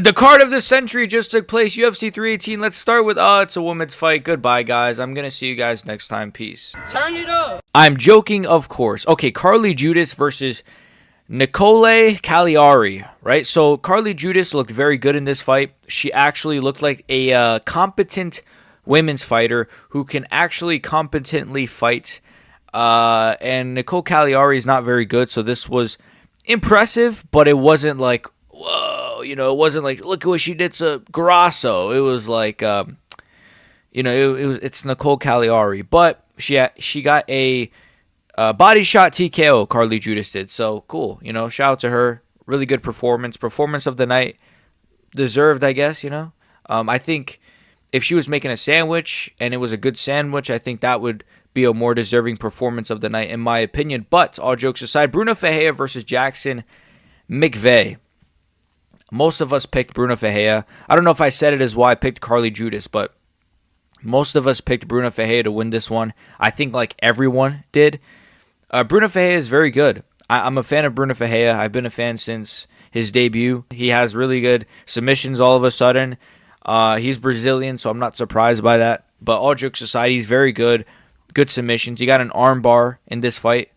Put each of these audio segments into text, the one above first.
The card of the century just took place. UFC 318. Let's start with, it's a women's fight. Goodbye, guys. I'm going to see you guys next time. Peace. Turn it up. I'm joking, of course. Okay, Carli Judice versus Nicolle Caliari, right? So Carli Judice looked very good in this fight. She actually looked like a competent women's fighter who can actually competently fight. And Nicolle Caliari is not very good, so this was impressive, but it wasn't like, whoa, it wasn't like, look at what she did to Grasso. It was like, it's Nicolle Caliari, but she got a body shot TKO. Carli Judice did, so cool. Shout out to her. Really good performance of the night, deserved, I guess. I think if she was making a sandwich and it was a good sandwich, I think that would be a more deserving performance of the night, in my opinion. But all jokes aside, Bruno Ferreira versus Jackson McVey. Most of us picked Bruno Ferreira. I don't know if I said it as why I picked Carli Judice, but most of us picked Bruno Ferreira to win this one. I think like everyone did. Bruno Ferreira is very good. I'm a fan of Bruno Ferreira. I've been a fan since his debut. He has really good submissions all of a sudden. He's Brazilian, so I'm not surprised by that. But all jokes aside, he's very good. Good submissions. He got an arm bar in this fight.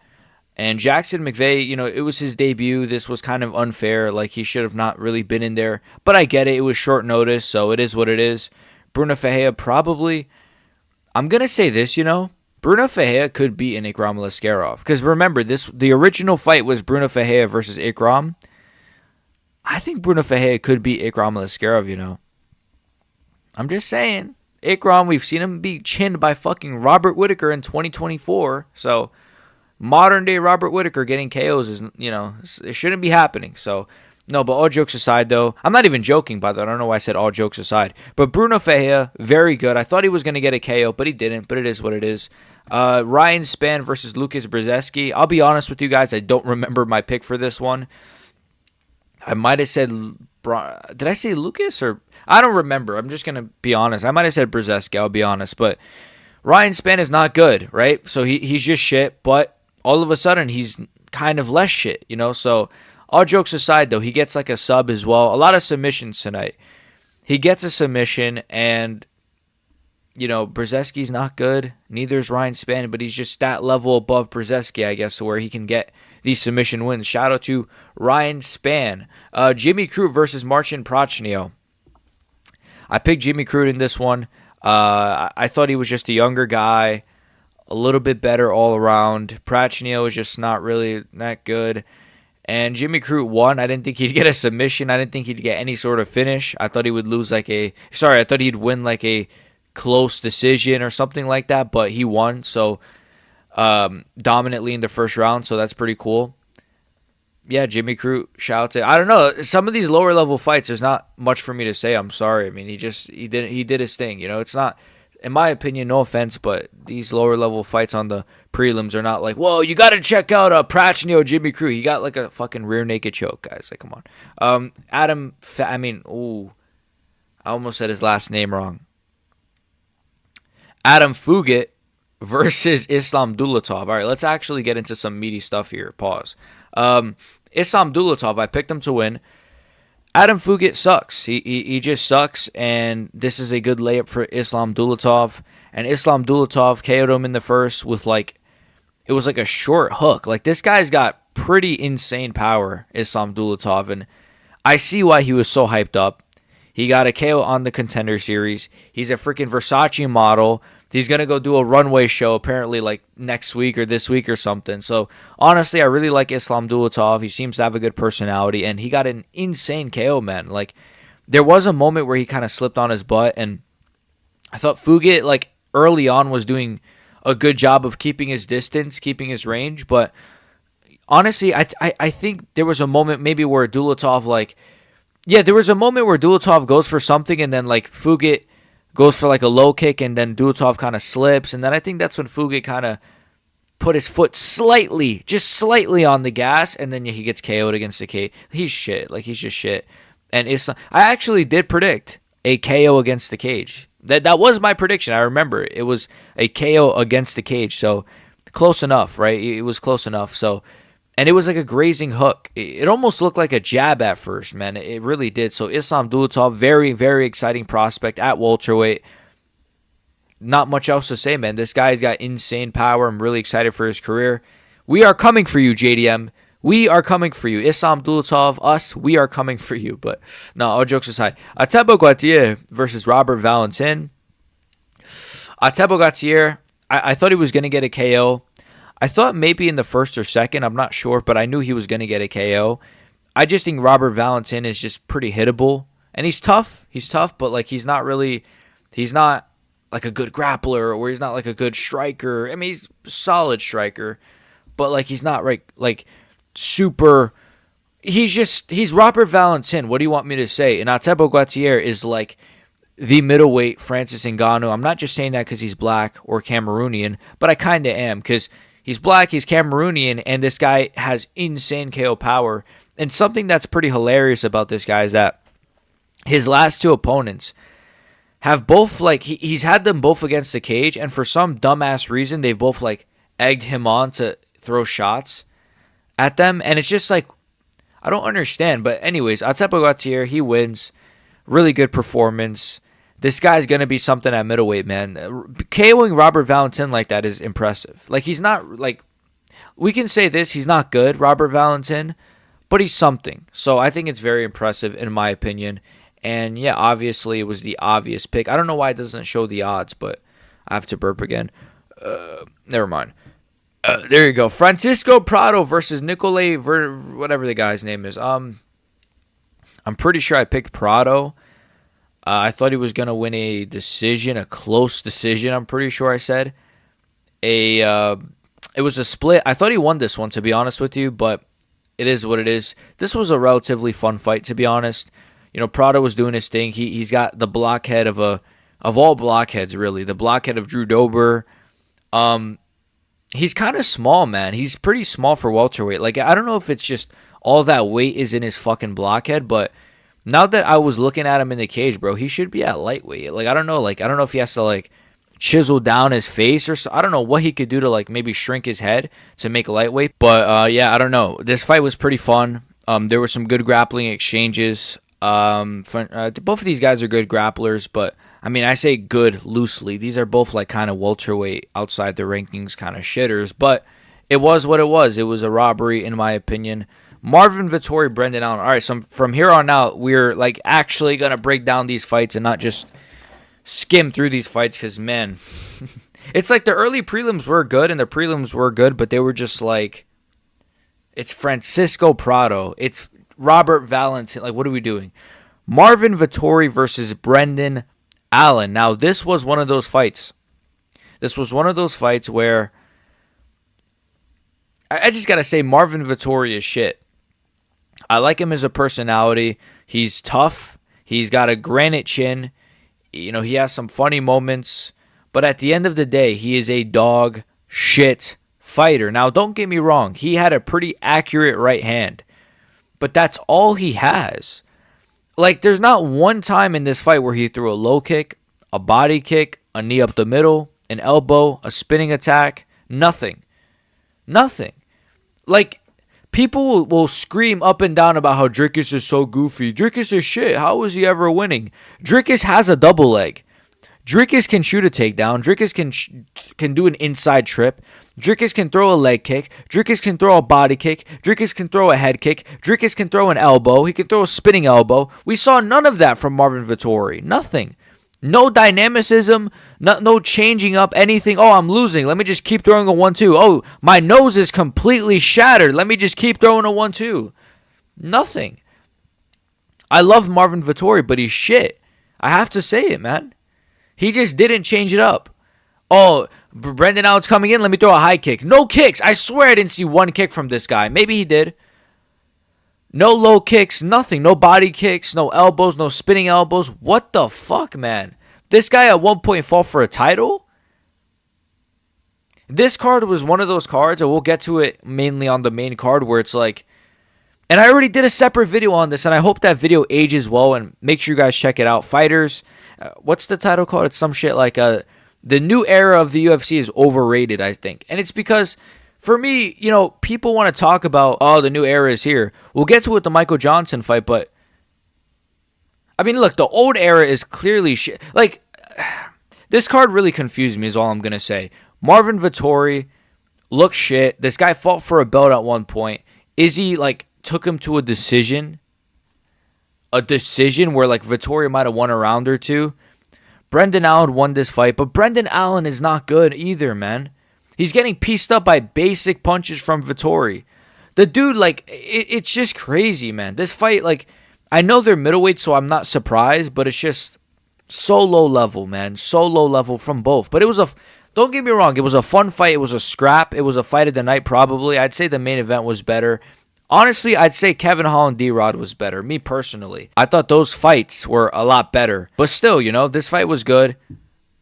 And Jackson McVey, it was his debut. This was kind of unfair. Like, he should have not really been in there. But I get it. It was short notice, so it is what it is. Bruno Ferreira probably... I'm going to say this, Bruno Ferreira could beat an Ikram Aliskerov. Because remember, the original fight was Bruno Ferreira versus Ikram. I think Bruno Ferreira could beat Ikram Aliskerov, I'm just saying. Ikram, we've seen him be chinned by fucking Robert Whittaker in 2024. So, modern day Robert Whittaker getting KOs is, it shouldn't be happening. So, no, but all jokes aside, though, I'm not even joking, by the way. I don't know why I said all jokes aside. But Bruno Ferreira, very good. I thought he was going to get a KO, but he didn't. But it is what it is. Ryan Spann versus Lukasz Brzeski. I'll be honest with you guys. I don't remember my pick for this one. I might have said... Did I say Lukasz or... I don't remember. I'm just going to be honest. I might have said Brzeski. I'll be honest. But Ryan Spann is not good, right? So he's just shit. But all of a sudden, he's kind of less shit, So all jokes aside, though, he gets like a sub as well. A lot of submissions tonight. He gets a submission, and, Brzeski's not good. Neither is Ryan Spann, but he's just that level above Brzeski, I guess, where he can get these submission wins. Shout out to Ryan Spann. Jimmy Crute versus Marcin Prachnio. I picked Jimmy Crute in this one. I thought he was just a younger guy, a little bit better all around. Prachnio is just not really that good. And Jimmy Crute won. I didn't think he'd get a submission. I didn't think he'd get any sort of finish. I thought he would lose I thought he'd win like a close decision or something like that, but he won. So, dominantly in the first round, so that's pretty cool. Yeah, Jimmy Crute, shout out to... I don't know. Some of these lower level fights, there's not much for me to say. I'm sorry. I mean, he did his thing. It's not, in my opinion, no offense, but these lower level fights on the prelims are not like, whoa, you got to check out Prachnio, Jimmy Crute. He got like a fucking rear naked choke, guys. Like, come on. I almost said his last name wrong. Adam Fugitt versus Islam Dulatov. All right, let's actually get into some meaty stuff here. Pause. Islam Dulatov, I picked him to win. Adam Fugitt sucks. He just sucks, and this is a good layup for Islam Dulatov. And Islam Dulatov KO'd him in the first with it was like a short hook. Like, this guy's got pretty insane power, Islam Dulatov, and I see why he was so hyped up. He got a KO on the Contender Series. He's a freaking Versace model. He's going to go do a runway show apparently like next week or this week or something. So, honestly, I really like Islam Dulatov. He seems to have a good personality, and he got an insane KO, man. Like, there was a moment where he kind of slipped on his butt, and I thought Fugitt, early on was doing a good job of keeping his distance, keeping his range, but honestly, I think there was a moment maybe where Dulatov, there was a moment where Dulatov goes for something, and then, Fugitt goes for a low kick, and then Dulatov kind of slips, and then I think that's when Fugitt kind of put his foot just slightly on the gas, and then he gets KO'd against the cage. He's shit. He's just shit. And I actually did predict a KO against the cage. That was my prediction. I remember it was a KO against the cage, so close enough, right? It was close enough. So, And it was like a grazing hook. It almost looked like a jab at first, man. It really did. So Islam Dulatov, very, very exciting prospect at welterweight. Not much else to say, man. This guy's got insane power. I'm really excited for his career. We are coming for you, JDM. We are coming for you. Islam Dulatov, us, we are coming for you. But no, all jokes aside. Ateba Guatier versus Robert Valentin. Ateba Guatier, I thought he was going to get a KO. I thought maybe in the first or second, I'm not sure, but I knew he was going to get a KO. I just think Robert Valentin is just pretty hittable. And he's tough. He's tough, but like he's not like a good grappler, or he's not like a good striker. I mean, he's a solid striker, but like he's not like super. He's Robert Valentin. What do you want me to say? And Ateba Guatier is like the middleweight Francis Ngannou. I'm not just saying that because he's black or Cameroonian, but I kind of am, because he's black, he's Cameroonian, and this guy has insane KO power. And something that's pretty hilarious about this guy is that his last two opponents have both, like, he's had them both against the cage, and for some dumbass reason, they've both, like, egged him on to throw shots at them. And it's just like, I don't understand. But anyways, Ateba Guatier, he wins. Really good performance. This guy's going to be something at middleweight, man. KOing Robert Valentin like that is impressive. Like, he's not, like, we can say this, he's not good, Robert Valentin, but he's something. So I think it's very impressive, in my opinion. And, yeah, obviously it was the obvious pick. I don't know why it doesn't show the odds, but I have to burp again. Never mind. There you go. Francisco Prado versus Nikolay, whatever the guy's name is. I'm pretty sure I picked Prado. I thought he was going to win a decision, a close decision, I'm pretty sure I said. It was a split. I thought he won this one, to be honest with you, but it is what it is. This was a relatively fun fight, to be honest. You know, Prado was doing his thing. He's got the blockhead of all blockheads, really. The blockhead of Drew Dober. He's kind of small, man. He's pretty small for welterweight. Like, I don't know if it's just all that weight is in his fucking blockhead, but now that I was looking at him in the cage, bro, he should be at lightweight. Like, I don't know if he has to, like, chisel down his face or so. I don't know what he could do to, like, maybe shrink his head to make lightweight. But, yeah, I don't know. This fight was pretty fun. There were some good grappling exchanges. Both of these guys are good grapplers, but, I mean, I say good loosely. These are both, like, kind of welterweight, outside the rankings kind of shitters. But it was what it was. It was a robbery, in my opinion. Marvin, Vettori, Brendan Allen. All right, so from here on out, we're, like, actually going to break down these fights and not just skim through these fights because, man, it's like the early prelims were good and the prelims were good, but they were just like, it's Francisco Prado. It's Robert Valentin. Like, what are we doing? Marvin Vettori versus Brendan Allen. Now, this was one of those fights. This was one of those fights where I just got to say Marvin Vettori is shit. I like him as a personality. He's tough. He's got a granite chin. You know, he has some funny moments. But at the end of the day, he is a dog shit fighter. Now, don't get me wrong. He had a pretty accurate right hand. But that's all he has. Like, there's not one time in this fight where he threw a low kick, a body kick, a knee up the middle, an elbow, a spinning attack. Nothing. Nothing. Like, people will scream up and down about how Dricus is so goofy. Dricus is shit. How is he ever winning? Dricus has a double leg. Dricus can shoot a takedown. Dricus can do an inside trip. Dricus can throw a leg kick. Dricus can throw a body kick. Dricus can throw a head kick. Dricus can throw an elbow. He can throw a spinning elbow. We saw none of that from Marvin Vettori. Nothing. No dynamicism, no changing up anything. Oh, I'm losing. Let me just keep throwing a 1-2. Oh, my nose is completely shattered. Let me just keep throwing a 1-2. Nothing. I love Marvin Vettori, but he's shit. I have to say it, man. He just didn't change it up. Oh, Brendan Allen's coming in. Let me throw a high kick. No kicks. I swear I didn't see one kick from this guy. Maybe he did. No low kicks, nothing. No body kicks, no elbows, no spinning elbows. What the fuck, man? This guy at one point fought for a title? This card was one of those cards, and we'll get to it mainly on the main card, where it's like, and I already did a separate video on this, and I hope that video ages well, and make sure you guys check it out. Fighters, what's the title called? It's some shit like, the new era of the UFC is overrated, I think. And it's because for me, people want to talk about, oh, the new era is here. We'll get to it with the Michael Johnson fight, but I mean, look, the old era is clearly shit. Like, this card really confused me is all I'm going to say. Marvin Vettori looks shit. This guy fought for a belt at one point. Izzy, took him to a decision. A decision where, Vettori might have won a round or two. Brendan Allen won this fight, but Brendan Allen is not good either, man. He's getting pieced up by basic punches from Vettori. The dude, it's just crazy, man. This fight, I know they're middleweight, so I'm not surprised, but it's just so low level, man. So low level from both. But don't get me wrong, it was a fun fight. It was a scrap. It was a fight of the night, probably. I'd say the main event was better. Honestly, I'd say Kevin Holland D-Rod was better, me personally. I thought those fights were a lot better. But still, this fight was good.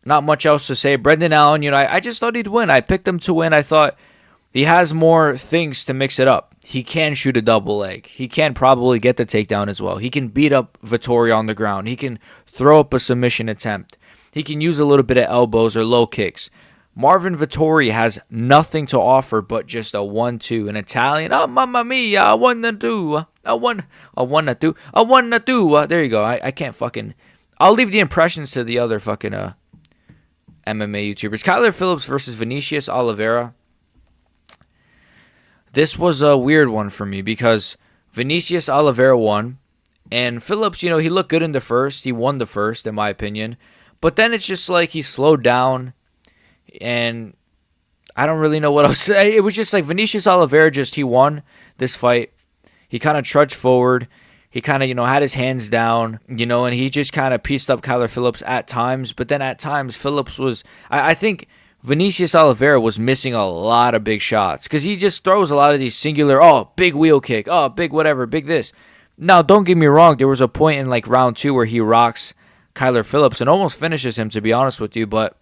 Not much else to say. Brendan Allen, I just thought he'd win. I picked him to win. I thought he has more things to mix it up. He can shoot a double leg. He can probably get the takedown as well. He can beat up Vettori on the ground. He can throw up a submission attempt. He can use a little bit of elbows or low kicks. Marvin Vettori has nothing to offer but just a 1-2. An Italian, oh, mamma mia, I wanna do. There you go. I can't fucking... I'll leave the impressions to the other fucking MMA YouTubers. Kyler Phillips versus Vinicius Oliveira. This was a weird one for me because Vinicius Oliveira won. And Phillips, he looked good in the first. He won the first, in my opinion. But then it's just he slowed down. And I don't really know what else to say. It was just Vinicius Oliveira he won this fight. He kind of trudged forward. He kind of, had his hands down, and he just kind of pieced up Kyler Phillips at times. But then at times, Phillips was, I think Vinicius Oliveira was missing a lot of big shots because he just throws a lot of these singular, big wheel kick, big whatever, big this. Now, don't get me wrong. There was a point in round 2 where he rocks Kyler Phillips and almost finishes him, to be honest with you. But,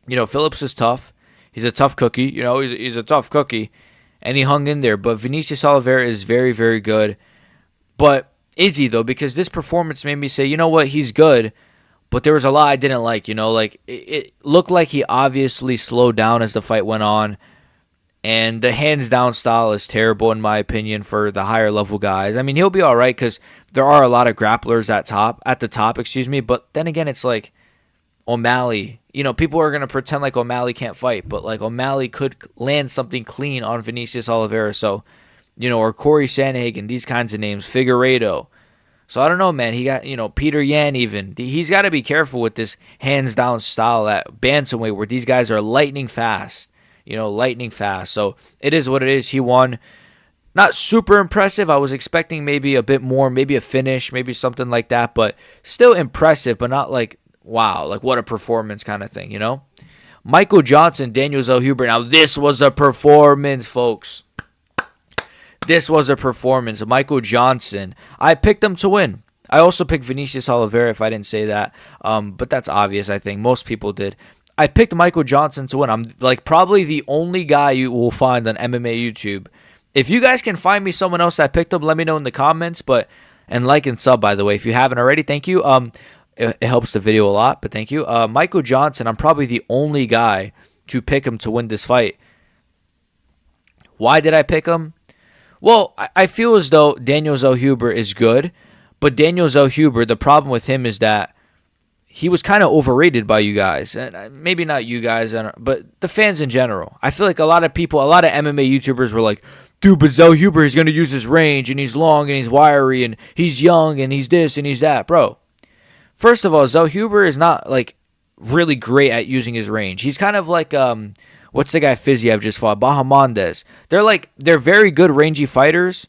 Phillips is tough. He's a tough cookie. He's a tough cookie. And he hung in there. But Vinicius Oliveira is very, very good. But is he, though? Because this performance made me say, you know what? He's good. But there was a lot I didn't like. It looked like he obviously slowed down as the fight went on. And the hands-down style is terrible, in my opinion, for the higher-level guys. I mean, he'll be all right because there are a lot of grapplers at the top. But then again, it's O'Malley. People are going to pretend O'Malley can't fight. But, O'Malley could land something clean on Vinicius Oliveira. So, or Corey Sandhagen, these kinds of names, Figueiredo. So I don't know, man. He got, Peter Yan even. He's got to be careful with this hands-down style at bantamweight where these guys are lightning fast. Lightning fast. So it is what it is. He won. Not super impressive. I was expecting maybe a bit more, maybe a finish, maybe something like that. But still impressive, but not wow, what a performance kind of thing, Michael Johnson, Daniel Zellhuber. Now this was a performance, folks. This was a performance. Michael Johnson. I picked him to win. I also picked Vinicius Oliveira if I didn't say that. But that's obvious, I think. Most people did. I picked Michael Johnson to win. I'm probably the only guy you will find on MMA YouTube. If you guys can find me someone else that picked him, let me know in the comments. And like and sub, by the way. If you haven't already, thank you. It helps the video a lot, but thank you. Michael Johnson, I'm probably the only guy to pick him to win this fight. Why did I pick him? Well, I feel as though Daniel Zellhuber is good, but Daniel Zellhuber, the problem with him is that he was kind of overrated by you guys. And maybe not you guys, but the fans in general. I feel a lot of people, a lot of MMA YouTubers were like, dude, but Zellhuber, he's going to use his range, and he's long, and he's wiry, and he's young, and he's this, and he's that. Bro, first of all, Zellhuber is not, really great at using his range. He's kind of what's the guy Fiziev just fought? Bahamondes. They're very good rangy fighters.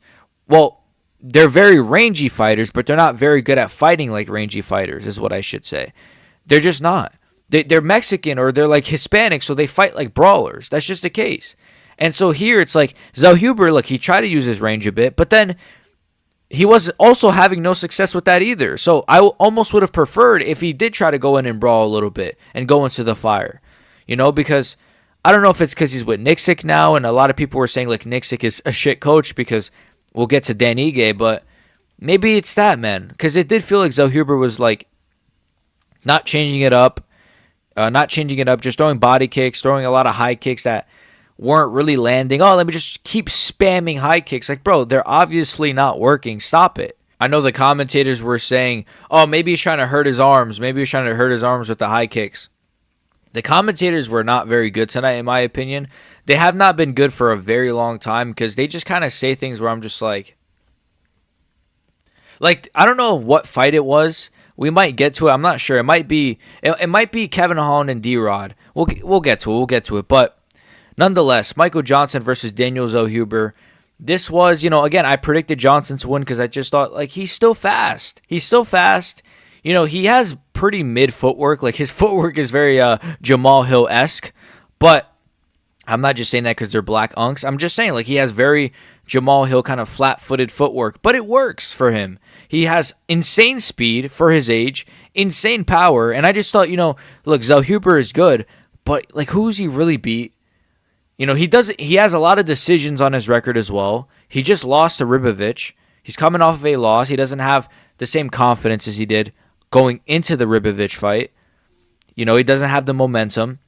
Well, they're very rangy fighters, but they're not very good at fighting like rangy fighters, is what I should say. They're just not. They're Mexican or they're Hispanic, so they fight like brawlers. That's just the case. And so here it's Zellhuber, he tried to use his range a bit, but then he was also having no success with that either. So I almost would have preferred if he did try to go in and brawl a little bit and go into the fire. Because I don't know if it's because he's with Nixick now, and a lot of people were saying Nixick is a shit coach because we'll get to Dan Ige, but maybe it's that, man. Because it did feel like Zellhuber was not changing it up, just throwing body kicks, throwing a lot of high kicks that weren't really landing. Oh, let me just keep spamming high kicks. Like, bro, they're obviously not working. Stop it. I know the commentators were saying, oh, maybe he's trying to hurt his arms. Maybe he's trying to hurt his arms with the high kicks. The commentators were not very good tonight, in my opinion. They have not been good for a very long time because they just kind of say things where I'm just like, I don't know what fight it was. We might get to it. I'm not sure. It might be Kevin Holland and D-Rod. We'll get to it. We'll get to it. But nonetheless, Michael Johnson versus Daniel Zellhuber. This was, again, I predicted Johnson to win because I just thought, he's still fast. He has pretty mid footwork. His footwork is very Jamal Hill-esque. But I'm not just saying that because they're black unks. I'm just saying, he has very Jamal Hill kind of flat-footed footwork. But it works for him. He has insane speed for his age, insane power. And I just thought, look, Zellhuber is good. But, who's he really beat? He has a lot of decisions on his record as well. He just lost to Ribovich. He's coming off of a loss. He doesn't have the same confidence as he did going into the Ribovich fight. He doesn't have the momentum.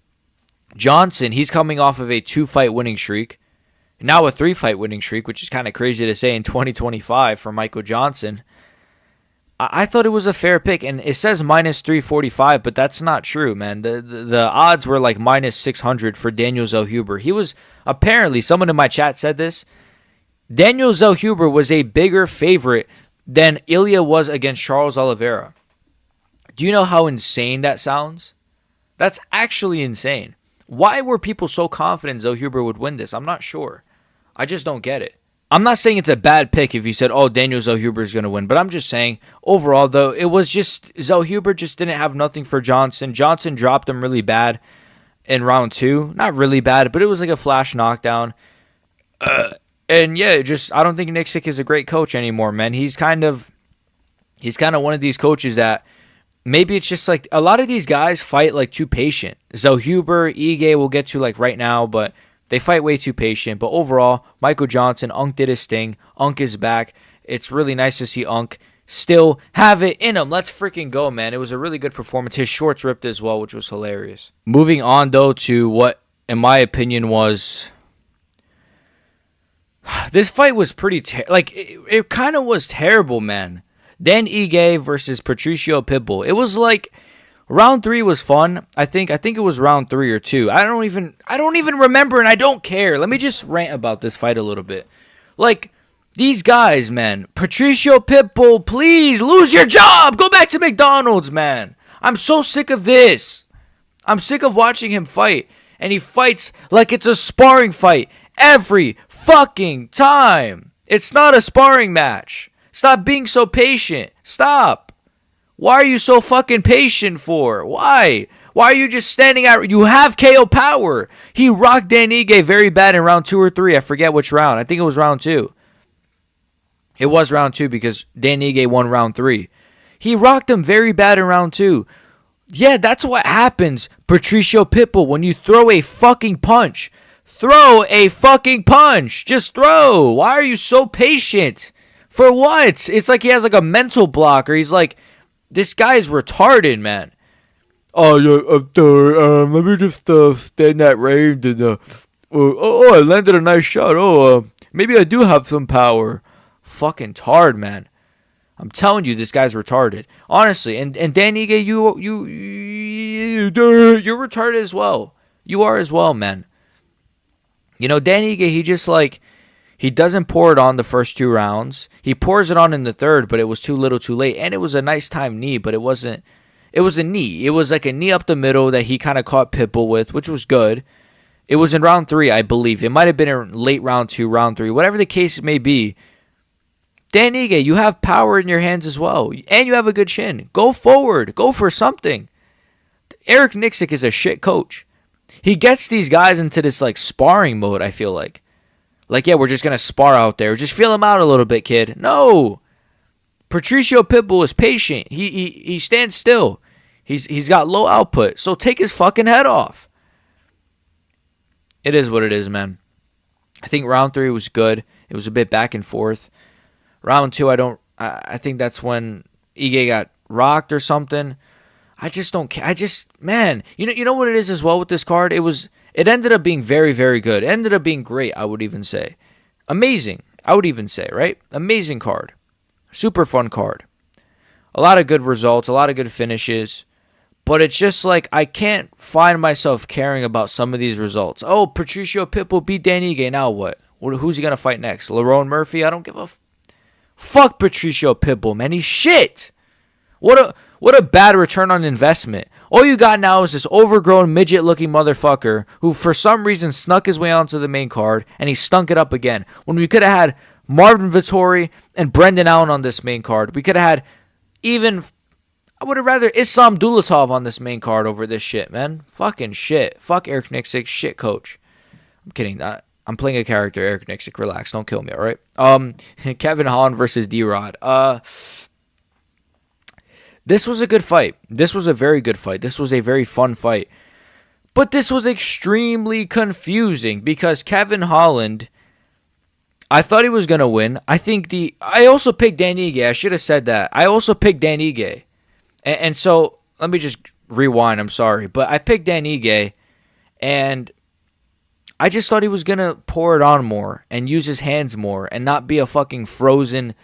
Johnson, he's coming off of a 2-fight winning streak. Now a 3-fight winning streak, which is kind of crazy to say in 2025 for Michael Johnson. I thought it was a fair pick, and it says minus 345, but that's not true, man. The odds were minus 600 for Daniel Zellhuber. He was, apparently, someone in my chat said this, Daniel Zellhuber was a bigger favorite than Ilya was against Charles Oliveira. Do you know how insane that sounds? That's actually insane. Why were people so confident Zellhuber would win this? I'm not sure. I just don't get it. I'm not saying it's a bad pick if you said, oh, Daniel Zellhuber is going to win. But I'm just saying, overall, though, it was just Zellhuber just didn't have nothing for Johnson. Johnson dropped him really bad in round 2. Not really bad, but it was a flash knockdown. And, yeah, I don't think Nick Sick is a great coach anymore, man. He's kind of one of these coaches that maybe it's just a lot of these guys fight too patient. Zellhuber, Ige, we'll get to right now, but they fight way too patient. But overall, Michael Johnson, Unk did his thing. Unk is back. It's really nice to see Unk still have it in him. Let's freaking go, man. It was a really good performance. His shorts ripped as well, which was hilarious. Moving on, though, to what, in my opinion, was... This fight was pretty... it kind of was terrible, man. Dan Ige versus Patricio Pitbull. It was round 3 was fun. I think it was round 3 or 2. I don't even remember, and I don't care. Let me just rant about this fight a little bit. These guys, man. Patricio Pitbull, please lose your job. Go back to McDonald's, man. I'm so sick of this. I'm sick of watching him fight. And he fights like it's a sparring fight every fucking time. It's not a sparring match. Stop being so patient. Stop. Why are you so fucking patient for? Why? Why are you just standing out? You have KO power. He rocked Dan Ige very bad in round 2 or 3. I forget which round. I think it was round 2. It was round 2 because Dan Ige won round 3. He rocked him very bad in round 2. Yeah, that's what happens, Patricio Pitbull, when you throw a fucking punch. Throw a fucking punch. Just throw. Why are you so patient? For what? It's he has a mental block, or he's this guy's retarded, man. Oh, yeah, let me just stay in that range and, I landed a nice shot. Maybe I do have some power. Fucking tard, man. I'm telling you, this guy's retarded. Honestly, and Dan Ige, you're retarded as well. You are as well, man. Dan Ige, he just he doesn't pour it on the first 2 rounds. He pours it on in the third, but it was too little too late. And it was a nice time knee, but it wasn't. It was a knee. It was a knee up the middle that he kind of caught Pitbull with, which was good. It was in round 3, I believe. It might have been in late round 2, round 3. Whatever the case may be. Dan Ige, you have power in your hands as well. And you have a good chin. Go forward. Go for something. Eric Nixick is a shit coach. He gets these guys into this sparring mode, I feel like. Yeah, we're just going to spar out there. Just feel him out a little bit, kid. No. Patricio Pitbull is patient. He stands still. He's got low output. So take his fucking head off. It is what it is, man. I think round 3 was good. It was a bit back and forth. Round 2, I think that's when Ige got rocked or something. I just don't care. Man, you know what it is as well with this card? It was It ended up being very, very good. It ended up being great, I would even say. Amazing, I would even say, right? Amazing card. Super fun card. A lot of good results, a lot of good finishes. But it's just like I can't find myself caring about some of these results. Oh, Patricio Pitbull beat Dan Ige. Now what? Who's he going to fight next? Lerone Murphy? I don't give a fuck Patricio Pitbull, man. He's shit. What a bad return on investment. All you got now is this overgrown midget-looking motherfucker who for some reason snuck his way onto the main card, and he stunk it up again. When we could have had Marvin Vettori and Brendan Allen on this main card. We could have had even... I would have rather Islam Dulatov on this main card over this shit, man. Fucking shit. Fuck Eric Nixick, shit coach. I'm kidding. I'm playing a character, Eric Nixick. Relax. Don't kill me, all right? Kevin Holland versus D-Rod. This was a good fight. This was a very good fight. This was a very fun fight. But this was extremely confusing because Kevin Holland, I thought he was going to win. I also picked Dan Ige. I should have said that. I also picked Dan Ige. And so, let me just rewind. I'm sorry. But I picked Dan Ige, and I just thought he was going to pour it on more and use his hands more and not be a fucking frozen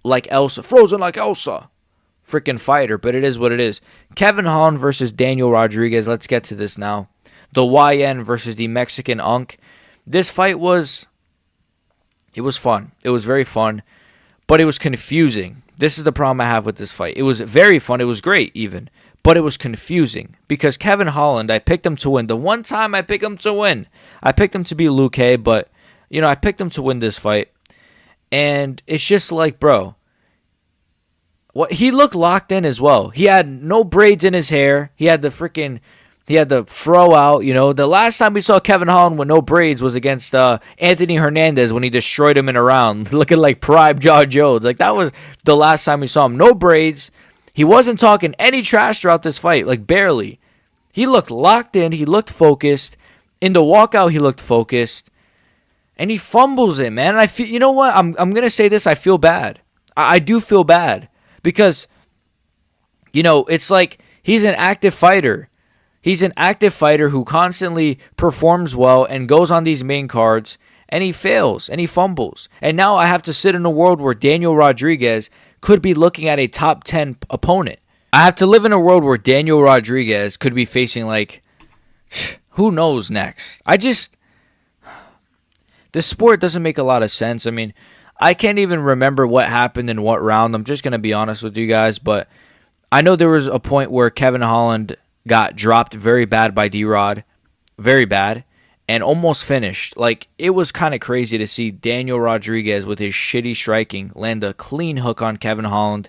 like Elsa. Frozen like Elsa. Freaking fighter, but it is what it is. Kevin Holland versus Daniel Rodriguez. Let's get to this now. The YN versus the Mexican Unk. This fight it was fun. It was very fun, but it was confusing. This is the problem I have with this fight. It was very fun. It was great even, but it was confusing because Kevin Holland, I picked him to win. The one time I picked him to win, I picked him to beat Lukasz, but, I picked him to win this fight. And it's just like, bro, he looked locked in as well. He had no braids in his hair. He had the fro out. The last time we saw Kevin Holland with no braids was against Anthony Hernandez when he destroyed him in a round, looking like Prime Jaw Jones. Like, that was the last time we saw him. No braids. He wasn't talking any trash throughout this fight, like barely. He looked locked in. He looked focused. In the walkout, he looked focused. And he fumbles it, man. And I feel, you know what? I'm gonna say this. I feel bad. I do feel bad. Because, it's like he's an active fighter. He's an active fighter who constantly performs well and goes on these main cards, and he fails, and he fumbles. And now I have to sit in a world where Daniel Rodriguez could be looking at a top 10 opponent. I have to live in a world where Daniel Rodriguez could be facing, like, who knows next. The sport doesn't make a lot of sense. I mean, I can't even remember what happened in what round. I'm just going to be honest with you guys. But I know there was a point where Kevin Holland got dropped very bad by D-Rod. Very bad. And almost finished. Like, it was kind of crazy to see Daniel Rodriguez with his shitty striking land a clean hook on Kevin Holland.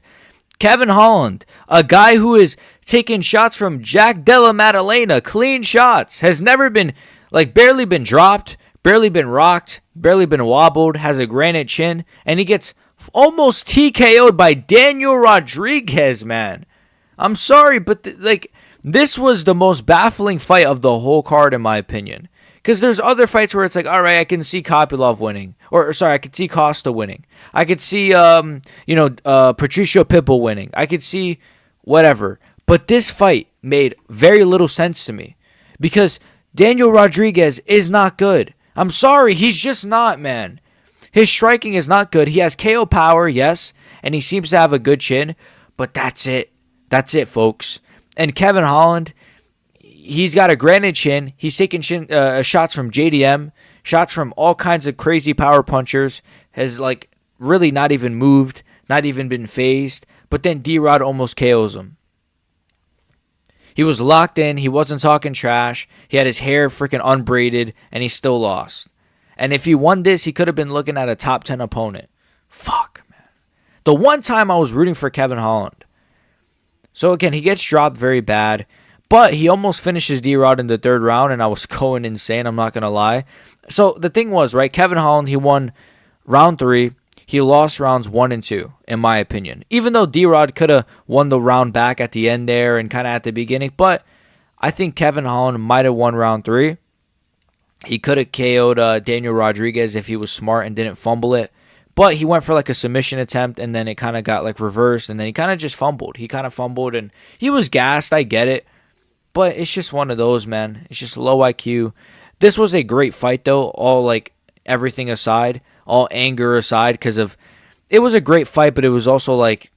Kevin Holland, a guy who is taking shots from Jack Della Maddalena. Clean shots. Has never been, barely been dropped. Barely been rocked, barely been wobbled, has a granite chin, and he gets almost TKO'd by Daniel Rodriguez, man. I'm sorry, but this was the most baffling fight of the whole card, in my opinion. Because there's other fights where it's like, all right, I can see Kopylov winning. I could see Costa winning. I could see, Patricio Pitbull winning. I could see whatever. But this fight made very little sense to me. Because Daniel Rodriguez is not good. I'm sorry, he's just not, man. His striking is not good. He has KO power, yes, and he seems to have a good chin, but that's it. That's it, folks. And Kevin Holland, he's got a granite chin. He's taking shots from JDM, shots from all kinds of crazy power punchers, has, really not even moved, not even been phased, but then D-Rod almost KOs him. He was locked in. He wasn't talking trash. He had his hair freaking unbraided, and he still lost. And if he won this, he could have been looking at a top 10 opponent. Fuck, man. The one time I was rooting for Kevin Holland. So, again, he gets dropped very bad, but he almost finishes D-Rod in the third round, and I was going insane. I'm not going to lie. So, the thing was, right, Kevin Holland, he won round 3. He lost rounds 1 and 2, in my opinion. Even though D-Rod could have won the round back at the end there and kind of at the beginning. But I think Kevin Holland might have won round 3. He could have KO'd Daniel Rodriguez if he was smart and didn't fumble it. But he went for a submission attempt, and then it kind of got reversed. And then he kind of just fumbled. He kind of fumbled, and he was gassed. I get it. But it's just one of those, man. It's just low IQ. This was a great fight, though, all, like, everything aside, all anger aside, because of, it was a great fight, but it was also, like,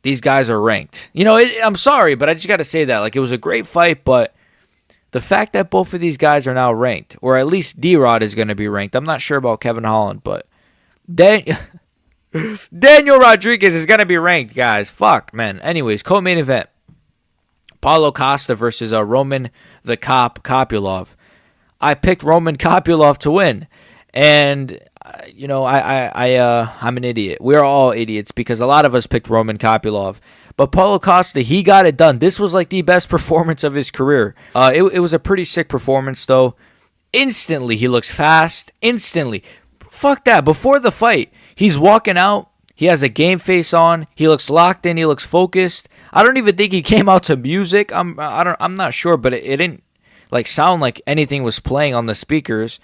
these guys are ranked. You know, I'm sorry, but I just got to say that. Like, it was a great fight, but the fact that both of these guys are now ranked, or at least D-Rod is going to be ranked. I'm not sure about Kevin Holland, but Daniel Rodriguez is going to be ranked, guys. Fuck, man. Anyways, co-main event. Paulo Costa versus Roman the Cop Kopylov. I picked Roman Kopylov to win. And, you know, I'm an idiot. We're all idiots because a lot of us picked Roman Kopylov. But Paulo Costa, he got it done. This was like the best performance of his career. It was a pretty sick performance, though. Instantly, he looks fast. Instantly. Fuck that. Before the fight, he's walking out. He has a game face on. He looks locked in. He looks focused. I don't even think he came out to music. I'm not sure, but it didn't like sound like anything was playing on the speakers.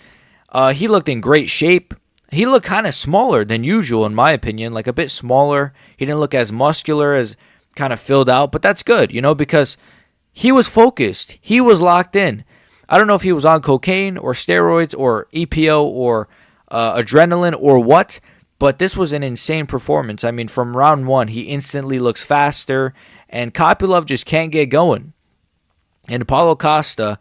He looked in great shape. He looked kind of smaller than usual, in my opinion, like a bit smaller. He didn't look as muscular, as kind of filled out, but that's good, you know, because he was focused. He was locked in. I don't know if he was on cocaine or steroids or EPO or adrenaline or what, but this was an insane performance. I mean, from round one, he instantly looks faster, and Kopylov just can't get going. And Paulo Costa,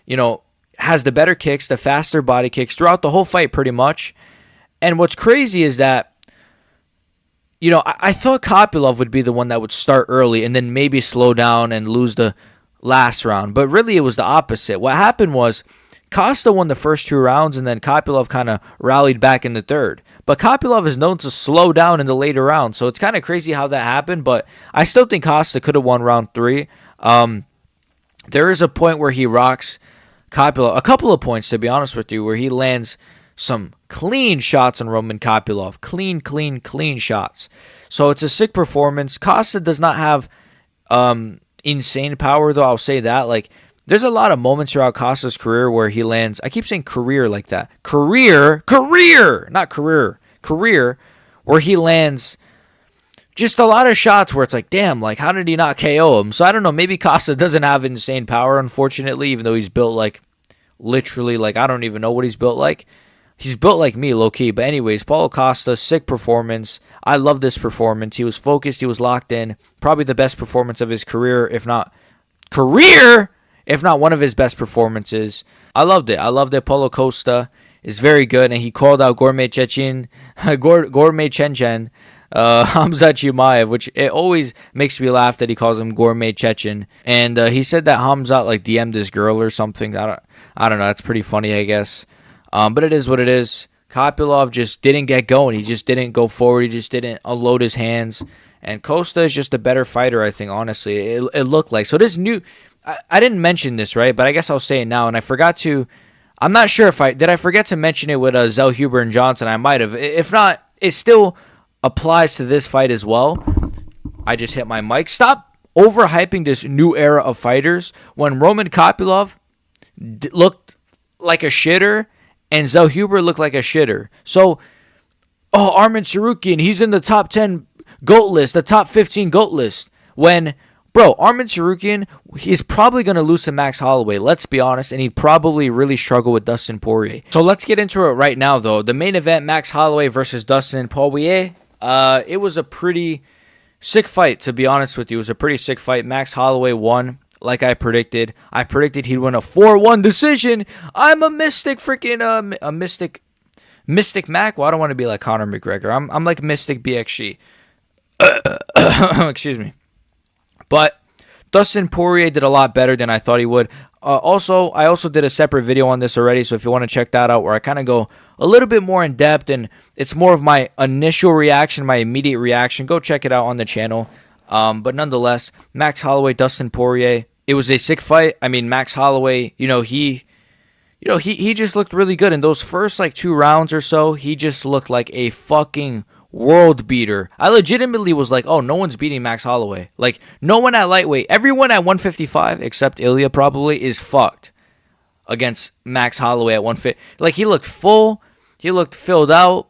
you know, has the better kicks, the faster body kicks throughout the whole fight pretty much. And what's crazy is that, you know, I thought Kopylov would be the one that would start early and then maybe slow down and lose the last round. But really, it was the opposite. What happened was Costa won the first 2 rounds, and then Kopylov kind of rallied back in the third. But Kopylov is known to slow down in the later rounds, so it's kind of crazy how that happened. But I still think Costa could have won round 3. There is a point where he rocks Kopylov, a couple of points, to be honest with you, where he lands some clean shots on Roman Kopylov. Clean shots. So it's a sick performance. Costa does not have insane power, though, I'll say that. Like, there's a lot of moments throughout Costa's career where he lands, I keep saying career like that. Career, not career. Career, where he lands just a lot of shots where it's like, damn, like, how did he not KO him? So I don't know, maybe Costa doesn't have insane power, unfortunately, even though he's built like, literally, like, I don't even know what he's built like. He's built like me, low-key. But anyways, Paulo Costa, sick performance. I love this performance. He was focused. He was locked in. Probably the best performance of his career, if not one of his best performances. I loved it. Paulo Costa is very good, and he called out Gourmet Chechen, Hamza Chimaev, which it always makes me laugh that he calls him Gourmet Chechen. And he said that Hamza like DM'd this girl or something. I don't know. That's pretty funny, I guess. But it is what it is. Kopylov just didn't get going. He just didn't go forward. He just didn't unload his hands. And Costa is just a better fighter, I think, honestly. It looked like. So this new... I didn't mention this, right? But I guess I'll say it now. And I forgot to... I'm not sure if did I forget to mention it with Zellhuber and Johnson? I might have. If not, it still applies to this fight as well. I just hit my mic. Stop overhyping this new era of fighters when Roman Kopylov looked like a shitter and Zellhuber looked like a shitter. So, Arman Tsarukyan, he's in the top 10 GOAT list, the top 15 GOAT list. When, bro, Arman Tsarukyan, he's probably going to lose to Max Holloway, let's be honest, and he'd probably really struggle with Dustin Poirier. So let's get into it right now, though. The main event, Max Holloway versus Dustin Poirier. It was a pretty sick fight, to be honest with you. It was a pretty sick fight. Max Holloway won. Like I predicted. I predicted he'd win a 4-1 decision. I'm a mystic freaking Mystic Mac. Well, I don't want to be like Conor McGregor. I'm like Mystic BXG. Excuse me. But Dustin Poirier did a lot better than I thought he would. I also did a separate video on this already, so if you want to check that out, where I kind of go a little bit more in depth, and it's more of my initial reaction, my immediate reaction, go check it out on the channel. But nonetheless, Max Holloway, Dustin Poirier, it was a sick fight. I mean, Max Holloway, he just looked really good in those first like 2 rounds or so. He just looked like a fucking world beater. I legitimately was like, oh, no one's beating Max Holloway. Like, no one at lightweight. Everyone at 155, except Ilya probably, is fucked against Max Holloway at 150. Like, he looked full. He looked filled out.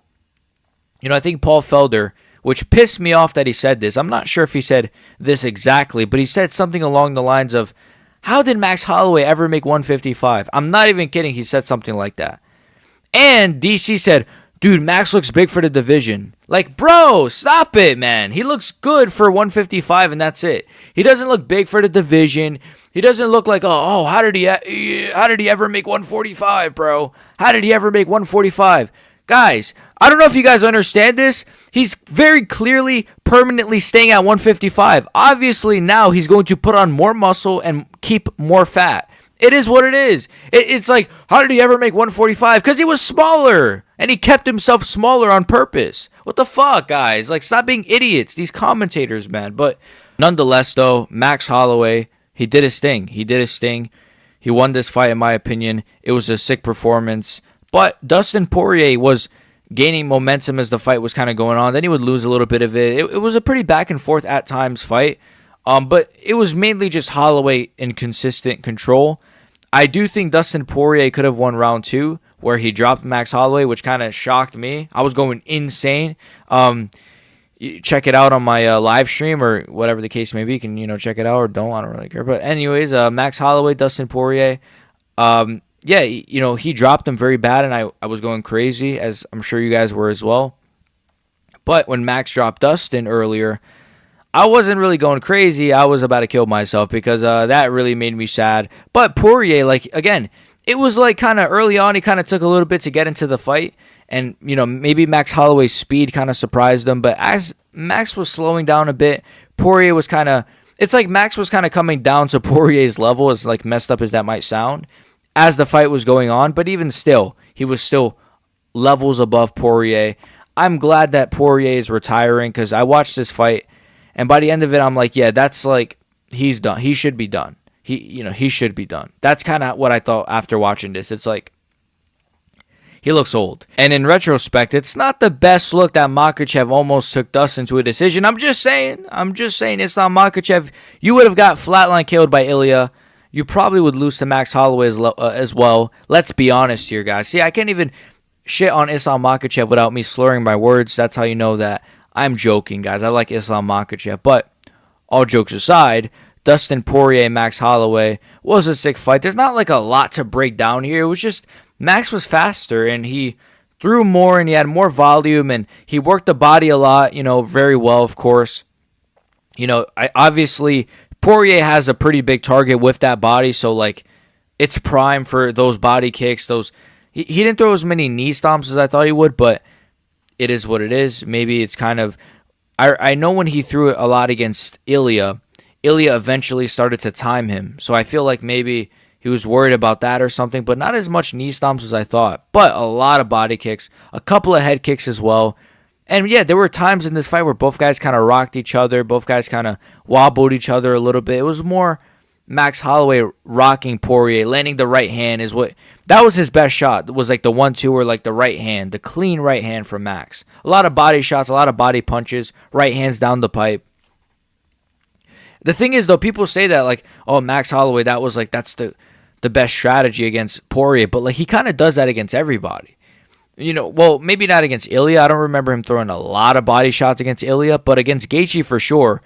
I think Paul Felder, which pissed me off that he said this. I'm not sure if he said this exactly, but he said something along the lines of How did Max Holloway ever make 155? I'm not even kidding. He said something like that. And DC said, dude, Max looks big for the division. Like, bro, stop it, man. He looks good for 155, and that's it. He doesn't look big for the division. He doesn't look like, how did he ever make 145, bro? How did he ever make 145? Guys, I don't know if you guys understand this. He's very clearly permanently staying at 155. Obviously, now he's going to put on more muscle and keep more fat. It is what it is. It's like, how did he ever make 145? Because he was smaller, and he kept himself smaller on purpose. What the fuck, guys? Like, stop being idiots, these commentators, man. But nonetheless, though, Max Holloway, he did his thing. He won this fight, in my opinion. It was a sick performance. But Dustin Poirier was gaining momentum as the fight was kind of going on. Then he would lose a little bit of it. It was a pretty back and forth at times fight. But it was mainly just Holloway in consistent control. I do think Dustin Poirier could have won round 2, where he dropped Max Holloway, which kind of shocked me. I was going insane. Check it out on my live stream or whatever the case may be. You can, check it out or don't. I don't really care. But anyways, Max Holloway, Dustin Poirier. He dropped him very bad, and I was going crazy, as I'm sure you guys were as well. But when Max dropped Dustin earlier, I wasn't really going crazy. I was about to kill myself because that really made me sad. But Poirier, again, it was kind of early on. He kind of took a little bit to get into the fight. And, maybe Max Holloway's speed kind of surprised him. But as Max was slowing down a bit, Poirier was it's like Max was kind of coming down to Poirier's level, as messed up as that might sound, as the fight was going on. But even still, he was still levels above Poirier. I'm glad that Poirier is retiring, because I watched this fight, and by the end of it, I'm like, yeah, that's he's done. He should be done. He should be done. That's kind of what I thought after watching this. It's like, he looks old. And in retrospect, it's not the best look that Makhachev almost took Dustin to a decision. I'm just saying, Islam Makhachev, you would have got flatline killed by Ilya. You probably would lose to Max Holloway as well. Let's be honest here, guys. See, I can't even shit on Islam Makhachev without me slurring my words. That's how you know that I'm joking, guys. I like Islam Makhachev. But all jokes aside, Dustin Poirier, Max Holloway was a sick fight. There's not a lot to break down here. It was just Max was faster, and he threw more, and he had more volume, and he worked the body a lot, very well, of course. Obviously, Poirier has a pretty big target with that body, so, it's prime for those body kicks. He didn't throw as many knee stomps as I thought he would, but it is what it is. Maybe it's kind of... I know when he threw it a lot against Ilya eventually started to time him, so I feel like maybe he was worried about that or something, but not as much knee stomps as I thought. But a lot of body kicks, a couple of head kicks as well. And yeah, there were times in this fight where both guys kind of rocked each other. Both guys kind of wobbled each other a little bit. It was more Max Holloway rocking Poirier, landing the right hand is what... That was his best shot. It was the 1-2 or the right hand, the clean right hand from Max. A lot of body shots, a lot of body punches, right hands down the pipe. The thing is, though, people say that, Max Holloway, that was, that's the best strategy against Poirier, but he kind of does that against everybody. Well, maybe not against Ilya. I don't remember him throwing a lot of body shots against Ilya, but against Gaethje for sure,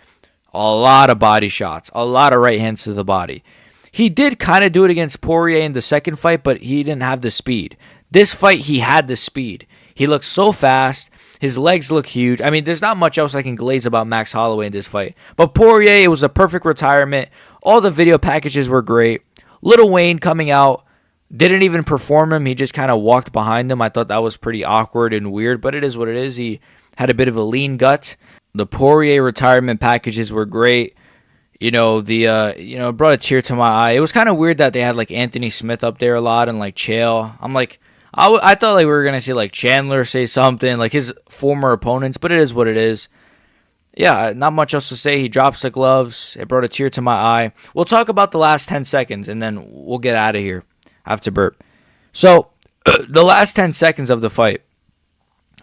a lot of body shots, a lot of right hands to the body. He did kind of do it against Poirier in the second fight, but he didn't have the speed. This fight, he had the speed. He looked so fast. His legs look huge. I mean, there's not much else I can glaze about Max Holloway in this fight. But Poirier, it was a perfect retirement. All the video packages were great. Lil Wayne coming out, didn't even perform him. He just kind of walked behind him. I thought that was pretty awkward and weird, but it is what it is. He had a bit of a lean gut. The Poirier retirement packages were great. It brought a tear to my eye. It was kind of weird that they had Anthony Smith up there a lot and Chael. I'm I thought we were gonna see Chandler say something, his former opponents, but it is what it is. Yeah, not much else to say. He drops the gloves. It brought a tear to my eye. We'll talk about the last 10 seconds, and then we'll get out of here. I have to burp. So, the last 10 seconds of the fight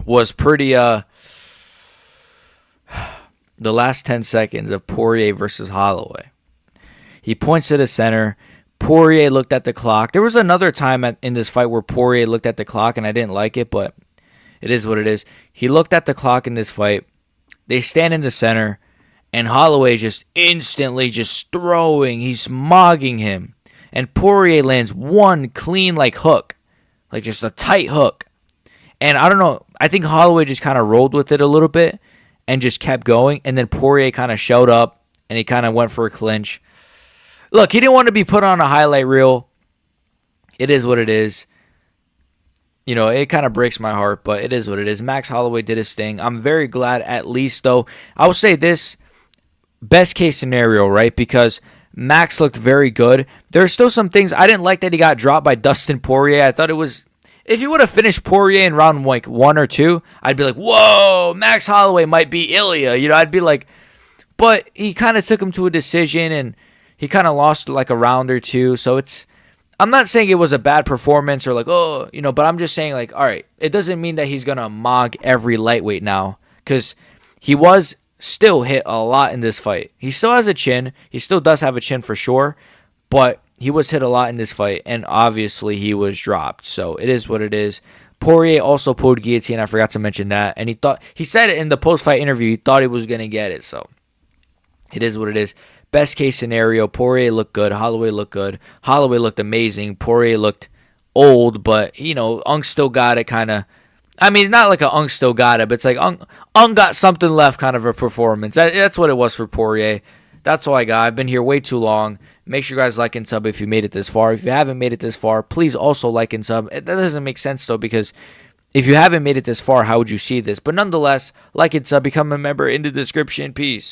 was pretty, the last 10 seconds of Poirier versus Holloway. He points to the center. Poirier looked at the clock. There was another time in this fight where Poirier looked at the clock, and I didn't like it, but it is what it is. He looked at the clock in this fight. They stand in the center, And Holloway just instantly just throwing. He's mogging him. And Poirier lands one clean like hook. Like just a tight hook. And I don't know. I think Holloway just kind of rolled with it a little bit. And just kept going. And then Poirier kind of showed up. And he kind of went for a clinch. Look, he didn't want to be put on a highlight reel. It is what it is. You know, it kind of breaks my heart. But it is what it is. Max Holloway did his thing. I'm very glad at least, though. I will say this. Best case scenario, right? Because Max looked very good. There's still some things. I didn't like that he got dropped by Dustin Poirier. I thought it was... If he would have finished Poirier in round like 1 or 2, I'd be like, whoa, Max Holloway might be Ilya. You know, I'd be like... But he kind of took him to a decision, and he kind of lost like a round or 2. So it's... I'm not saying it was a bad performance or like, oh, you know, but I'm just saying like, all right, it doesn't mean that he's going to mog every lightweight now. Because he was... still hit a lot in this fight. He still has a chin. He still does have a chin for sure. But he was hit a lot in this fight. And obviously he was dropped. So it is what it is. Poirier also pulled guillotine. I forgot to mention that. And he said it in the post-fight interview. He thought he was going to get it. So it is what it is. Best case scenario. Poirier looked good. Holloway looked good. Holloway looked amazing. Poirier looked old. But, you know, Ung still got it kind of. I mean, not like Ung still got it, but it's like Ung got something left kind of a performance. That's what it was for Poirier. That's all I got. I've been here way too long. Make sure you guys like and sub if you made it this far. If you haven't made it this far, please also like and sub. That doesn't make sense, though, because if you haven't made it this far, how would you see this? But nonetheless, like and sub, become a member in the description. Peace.